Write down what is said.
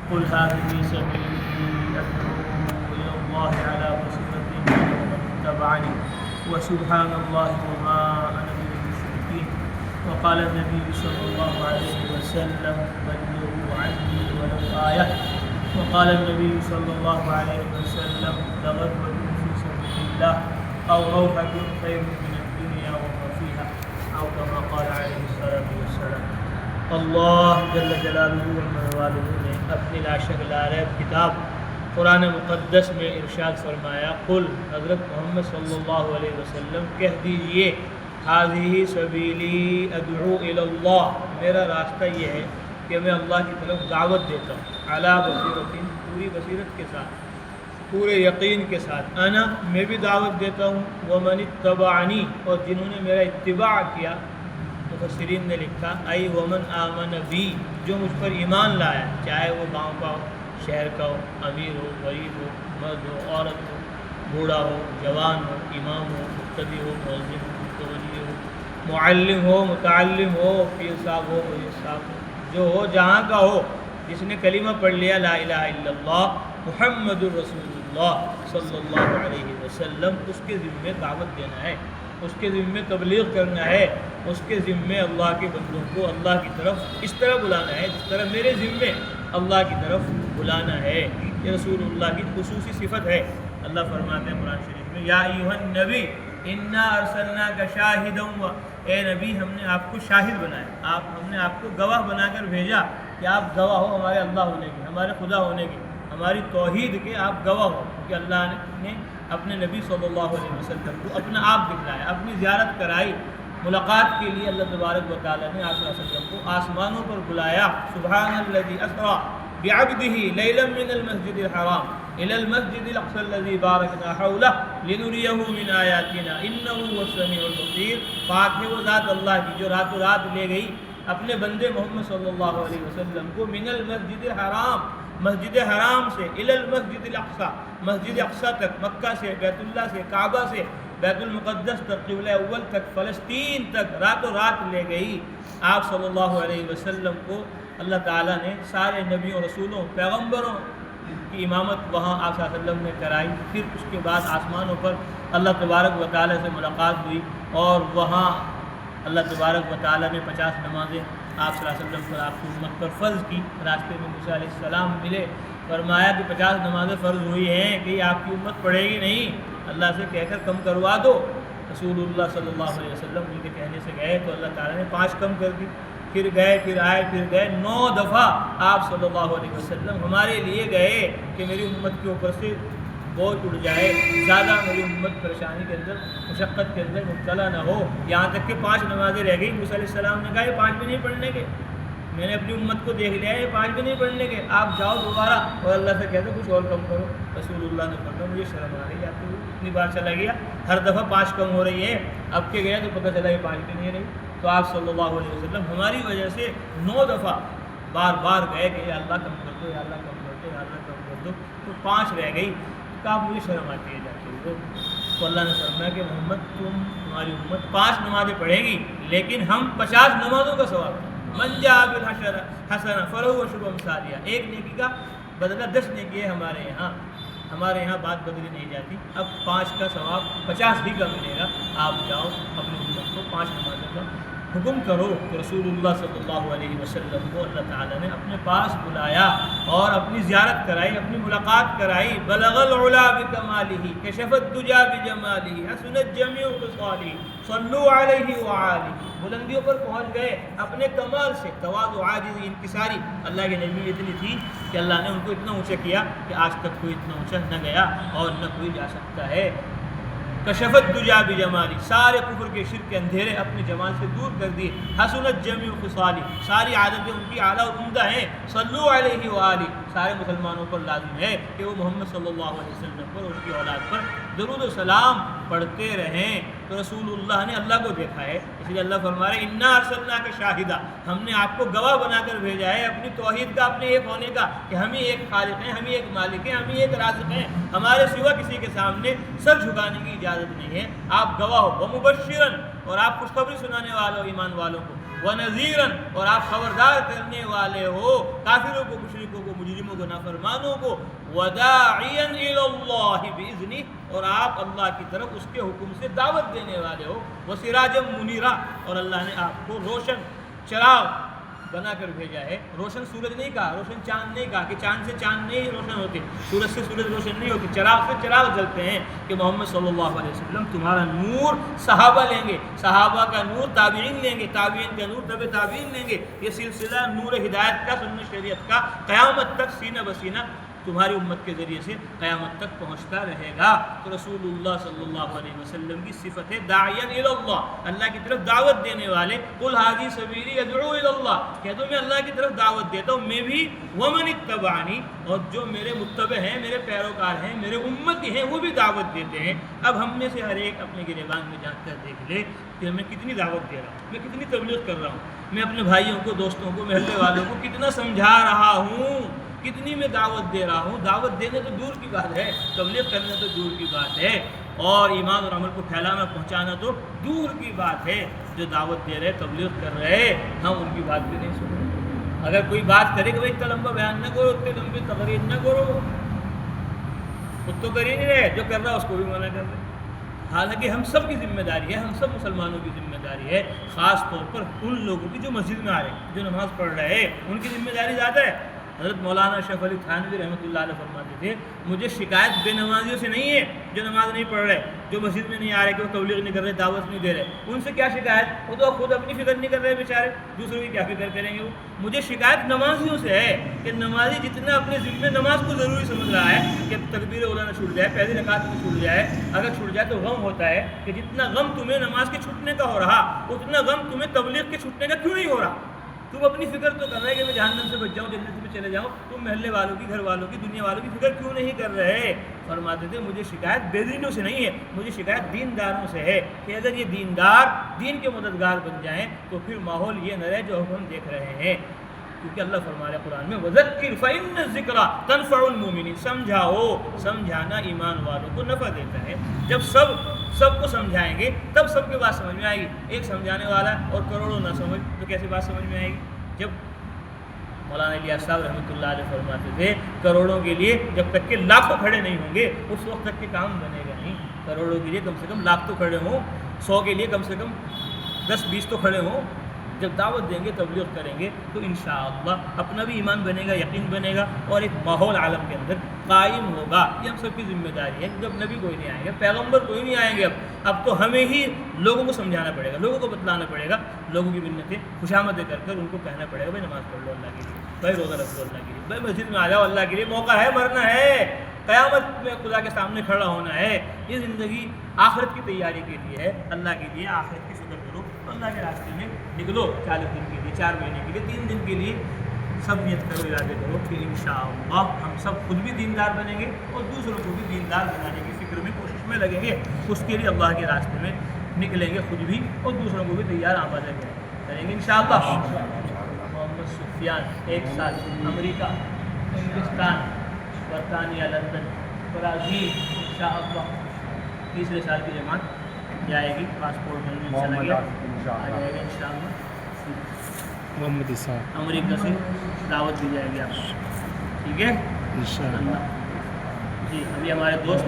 قل هذه سبيلي أدعو إلى الله على بصيرة أنا ومن اتبعني وسبحان الله وما أنا من المشركين. وقال النبي صلى الله عليه وسلم بلغوا عني ولو آية. وقال النبي صلى الله عليه وسلم لغربة في سبيل الله أو روحة خير من الدنيا وما فيها أو كما قال عليه الصلاة والسلام. اللہ جل جلالہ والمنوالہ نے اپنی لا شک لا ریب کتاب قرآن مقدس میں ارشاد فرمایا، قل حضرت محمد صلی اللہ علیہ وسلم کہہ دیجئے، ھذہ سبیلی ادعو الی اللہ، میرا راستہ یہ ہے کہ میں اللہ کی طرف دعوت دیتا ہوں، علی بصیرۃ، پوری بصیرت کے ساتھ، پورے یقین کے ساتھ، انا، میں بھی دعوت دیتا ہوں، ومن اتبعنی، اور جنہوں نے میرا اتباع کیا، مفسرین نے لکھا ای ومن آمن بی، جو مجھ پر ایمان لایا، چاہے وہ گاؤں کا ہو، شہر کا ہو، امیر ہو، غریب ہو، مرد ہو، عورت ہو، بوڑھا ہو، جوان ہو، امام ہو، مقتدی ہو، مؤذن ہو، متولی ہو، معلم ہو، متعلم ہو، پیر صاحب ہو، مریض صاحب ہو، جو ہو جہاں کا ہو، جس نے کلمہ پڑھ لیا لا الہ الا اللہ محمد الرسول اللہ صلی اللہ علیہ وسلم، اس کے ذمے دعوت دینا ہے، اس کے ذمے تبلیغ کرنا ہے، اس کے ذمے اللہ کے بندوں کو اللہ کی طرف اس طرح بلانا ہے جس طرح میرے ذمے اللہ کی طرف بلانا ہے۔ یہ رسول اللہ کی خصوصی صفت ہے۔ اللہ فرماتے ہیں قرآن شریف میں، یا ایھا النبی انا ارسلناک شاہدا و، اے نبی ہم نے آپ کو شاہد بنایا، ہم نے آپ کو گواہ بنا کر بھیجا کہ آپ گواہ ہو ہمارے اللہ ہونے کے، ہمارے خدا ہونے کے، ہماری توحید کے آپ گواہ ہو، کہ اللہ نے اپنے نبی صلی اللہ علیہ وسلم کو اپنا آپ دکھلایا، اپنی زیارت کرائی، ملاقات کے لیے اللہ تبارک و تعالیٰ نے آپ صلی اللہ علیہ وسلم کو آسمانوں پر بلایا۔ سبحان الذی اسریٰ بعبدہ لیلا من المسجد الحرام الی المسجد الاقصی الذی بارکنا حولہ لنریہ من آیاتنا انہ هو السمیع البصیر۔ پاک ہے وہ ذات اللہ کی جو راتوں رات لے گئی اپنے بندے محمد صلی اللہ علیہ وسلم کو من المسجد الحرام، مسجد حرام سے، الی المسجد الاقصی، مسجد اقصی تک، مکہ سے، بیت اللہ سے، کعبہ سے، بیت المقدس تک، قبلہ اول تک، فلسطین تک راتوں رات لے گئی۔ آپ صلی اللہ علیہ وسلم کو اللہ تعالیٰ نے سارے نبیوں، رسولوں، پیغمبروں کی امامت وہاں آپ صلی اللہ علیہ وسلم نے کرائی۔ پھر اس کے بعد آسمانوں پر اللہ تبارک و تعالیٰ سے ملاقات ہوئی، اور وہاں اللہ تبارک و تعالیٰ نے 50 نمازیں آپ صلی اللہ علیہ وسلم پر، آپ کی امت پر فرض کی۔ راستے میں موسیٰ علیہ السلام ملے، فرمایا کہ 50 نمازیں فرض ہوئی ہیں کہ یہ آپ کی امت پڑھے گی نہیں، اللہ سے کہہ کر کم کروا دو۔ رسول اللہ صلی اللہ علیہ وسلم ان کے کہنے سے گئے تو اللہ تعالیٰ نے 5 کم کر دی، پھر گئے، پھر آئے، پھر گئے، 9 دفعہ آپ صلی اللہ علیہ وسلم ہمارے لیے گئے کہ میری امت کے اوپر سے بوجھ اڑ جائے، زیادہ میری امت پریشانی کے اندر، مشقت کے اندر مبتلا نہ ہو، یہاں تک کہ 5 نمازیں رہ گئی۔ موسیٰ علیہ السلام نے کہا یہ 5 بھی نہیں پڑھنے کے، میں نے اپنی امت کو دیکھ لیا ہے، یہ 5 بھی نہیں پڑھنے کے، آپ جاؤ دوبارہ اور اللہ سے کہتے کچھ اور کم کرو۔ رسول اللہ نے فرمایا مجھے شرم آ رہی ہے، آپ کو اتنی بار چلا گیا، ہر دفعہ 5 کم ہو رہی ہے، اب کے گیا تو پتہ چلا یہ 5 بھی نہیں رہی۔ تو آپ صلی اللہ علیہ وسلم ہماری وجہ سے 9 دفعہ بار بار گئے کہ یا اللہ کم کر دو، یا اللہ کم کر دو، یا اللہ کم کر دو، تو 5 رہ گئی۔ تو آپ مجھے شرم آتی ہے جا کے، تو اللہ نے فرمایا کہ محمد تمہاری امت 5 نمازیں پڑھے گی، لیکن ہم 50 نمازوں کا ثواب دیں۔ من جاء بالحسنہ فلہ عشر امثالها، ایک نیکی کا بدلہ 10 نیکی ہے ہمارے یہاں بات بدلی نہیں جاتی، اب 5 کا ثواب 50 ہی کا ملے گا۔ آپ جاؤ اپنی امت کو 5 نمازوں کا حکم کرو۔ تو رسول اللہ صلی اللہ علیہ وسلم کو اللہ تعالیٰ نے اپنے پاس بلایا اور اپنی زیارت کرائی، اپنی ملاقات کرائی۔ بلغ العلا بکمالہ کشف الدجی بجمالہ حسنت جمیع خصالہ صلوا علیہ وآلہ، بلندیوں پر پہنچ گئے اپنے کمال سے، تواضع، عاجزی، انکساری۔ اللہ کی نجمی اتنی تھی کہ اللہ نے ان کو اتنا اونچا کیا کہ آج تک کوئی اتنا اونچا نہ گیا اور نہ کوئی جا سکتا ہے۔ کشفت دجا بجمالی، سارے کفر کے شرک کے اندھیرے اپنے جمال سے دور کر دیے۔ حسنت جمیع خصالی، ساری عادتیں ان کی اعلیٰ اور عمدہ ہیں۔ صلو علیہ وآلہ، سارے مسلمانوں پر لازم ہے کہ وہ محمد صلی اللہ علیہ وسلم پر اور ان کی اولاد پر درود و سلام پڑھتے رہیں۔ تو رسول اللہ نے اللہ کو دیکھا ہے، اس لیے اللہ فرما رہے انا ارسلناک شاہدا، ہم نے آپ کو گواہ بنا کر بھیجا ہے اپنی توحید کا، اپنے ایک ہونے کا، کہ ہم ہی ایک خالق ہیں، ہم ہی ایک مالک ہیں، ہم ہی ایک رازق ہیں، ہمارے سوا کسی کے سامنے سر جھکانے کی اجازت نہیں ہے۔ آپ گواہ ہو، ومبشرا، اور آپ خوشخبری سنانے والوں ایمان والوں کو، وَنَذِيرًا اور آپ خبردار کرنے والے ہو کافروں کو، مشرکوں کو، مجرموں کو، نافرمانوں کو، وَدَاعِيًا إِلَى اللَّهِ بِإِذْنِهِ اور آپ اللہ کی طرف اس کے حکم سے دعوت دینے والے ہو، وَسِرَاجًا مُنِيرًا اور اللہ نے آپ کو روشن چراغ بنا کر بھیجا ہے۔ روشن سورج نہیں کہا، روشن چاند نہیں کہا کہ چاند سے چاند نہیں روشن ہوتے، سورج سے سورج روشن نہیں ہوتے، چراغ سے چراغ جلتے ہیں کہ محمد صلی اللہ علیہ وسلم تمہارا نور صحابہ لیں گے، صحابہ کا نور تابعین لیں گے، تابعین کا نور تبع تابعین لیں گے، یہ سلسلہ نور ہدایت کا، سنت شریعت کا قیامت تک سینہ بسینہ تمہاری امت کے ذریعے سے قیامت تک پہنچتا رہے گا۔ تو رسول اللہ صلی اللہ علیہ وسلم کی صفت ہے داعیاً الی اللہ، اللہ کی طرف دعوت دینے والے۔ قل ھذی سبیلی ادعو الی اللہ، کہہ دو میں اللہ کی طرف دعوت دیتا ہوں، میں بھی، ومن اتبعنی اور جو میرے متبع ہیں، میرے پیروکار ہیں، میرے امتی ہیں، وہ بھی دعوت دیتے ہیں۔ اب ہم میں سے ہر ایک اپنے گریبان میں جا کر دیکھ لے کہ میں کتنی دعوت دے رہا ہوں، میں کتنی تبلیغ کر رہا ہوں، میں اپنے بھائیوں کو، دوستوں کو، محلے والوں کو کتنا سمجھا رہا ہوں، کتنی میں دعوت دے رہا ہوں۔ دعوت دینے تو دور کی بات ہے، تبلیغ کرنا تو دور کی بات ہے، اور ایمان اور عمل کو پھیلانا، پہنچانا تو دور کی بات ہے۔ جو دعوت دے رہے، تبلیغ کر رہے، ہم ان کی بات بھی نہیں سن رہے۔ اگر کوئی بات کرے کہ بھائی اتنا لمبا بیان نہ کرو، اتنے لمبی تقریر نہ کرو، خود تو کر ہی نہیں رہے، جو کر رہا اس کو بھی منع کر رہے۔ حالانکہ ہم سب کی ذمہ داری ہے، ہم سب مسلمانوں کی ذمہ داری ہے، خاص طور پر ان لوگوں کی جو مسجد میں آ رہے ہیں، جو نماز پڑھ رہے ہیں، ان کی ذمہ داری زیادہ ہے۔ حضرت مولانا اشرف علی تھانوی رحمۃ اللہ علیہ فرماتے تھے مجھے شکایت بے نمازیوں سے نہیں ہے جو نماز نہیں پڑھ رہے، جو مسجد میں نہیں آ رہے، کہ وہ تبلیغ نہیں کر رہے، دعوت نہیں دے رہے، ان سے کیا شکایت، وہ تو خود اپنی فکر نہیں کر رہے بیچارے، دوسروں کی کیا فکر کریں گے وہ۔ مجھے شکایت نمازیوں سے ہے کہ نمازی جتنا اپنے ذمہ نماز کو ضروری سمجھ رہا ہے کہ تکبیر اولیٰ نہ چھوٹ جائے، پہلی رکعت میں چھوٹ جائے، اگر چھوٹ جائے تو غم ہوتا ہے کہ جتنا غم تمہیں نماز کے چھوٹنے کا ہو رہا اتنا غم تمہیں تبلیغ کے چھوٹنے کا کیوں نہیں ہو رہا۔ تم اپنی فکر تو کر رہے کہ میں جہنم سے بچ جاؤں، جنت میں چلے جاؤں، تم محلے والوں کی، گھر والوں کی، دنیا والوں کی فکر کیوں نہیں کر رہے؟ فرماتے تھے مجھے شکایت بے دینوں سے نہیں ہے، مجھے شکایت دینداروں سے ہے کہ اگر یہ دیندار دین کے مددگار بن جائیں تو پھر ماحول یہ نہ رہے جو ہم دیکھ رہے ہیں۔ کیونکہ اللہ فرما رہے قرآن میں وَذَكِّرْ فَإِنَّ الذِّكْرَىٰ تَنفَعُ الْمُؤْمِنِينَ، سمجھاؤ، سمجھانا ایمان والوں کو نفع دیتا ہے۔ جب سب کو سمجھائیں گے تب سب کی بات سمجھ میں آئے گی۔ ایک سمجھانے والا اور کروڑوں نہ سمجھ تو کیسے بات سمجھ میں آئے گی؟ جب مولانا الیاس صاحب رحمۃ اللہ علیہ فرماتے تھے کروڑوں کے لیے جب تک کہ لاکھوں کھڑے نہیں ہوں گے اس وقت تک کے کام بنے گا نہیں۔ کروڑوں کے لیے کم سے کم لاکھ تو کھڑے ہوں، 100 کے لیے کم سے کم 10-20 تو کھڑے ہوں۔ جب دعوت دیں گے، تبلیغ کریں گے تو انشاءاللہ اپنا بھی ایمان بنے گا، یقین بنے گا، اور ایک ماحول عالم کے اندر قائم ہوگا۔ یہ ہم سب کی ذمہ داری ہے۔ جب نبی کوئی نہیں آئیں گے، پیغمبر کوئی نہیں آئیں گے، اب تو ہمیں ہی لوگوں کو سمجھانا پڑے گا، لوگوں کو بتلانا پڑے گا، لوگوں کی منتیں خوشامدیں کر کر ان کو کہنا پڑے گا بھائی نماز پڑھ لو اللہ کے لیے، بھائی روزہ رکھ لو اللہ کے لیے، بھائی مسجد میں آ جاؤ اللہ کے لیے، موقع ہے، مرنا ہے، قیامت میں خدا کے سامنے کھڑا ہونا ہے۔ یہ زندگی آخرت کی تیاری کے لیے ہے، اللہ کے لیے آخرت کی فکر کرو، اللہ کے راستے میں نکلو، 40 دن کے لیے، 4 مہینے کے لیے، 3 دن کے لیے، سب نیت کرو، ارادے کرو کہ انشاءاللہ ہم سب خود بھی دیندار بنیں گے اور دوسروں کو بھی دیندار بنانے کی فکر میں، کوشش میں لگیں گے، اس کے لیے اللہ کے راستے میں نکلیں گے خود بھی اور دوسروں کو بھی تیار آمادہ کریں گے انشاءاللہ۔ محمد سفیان 1 سال امریکہ، ہندوستان، برطانیہ، لندن، برازیل، انشاءاللہ 3 سال کی جماعت جائے گی، پاسپورٹ بننے چلا گیا، آ جائے گا انشاءاللہ۔ محمد اسحاق امریکہ سے دعوت دی جائے گی آپ کو، ٹھیک ہے انشاءاللہ۔ جی ابھی ہمارے دوست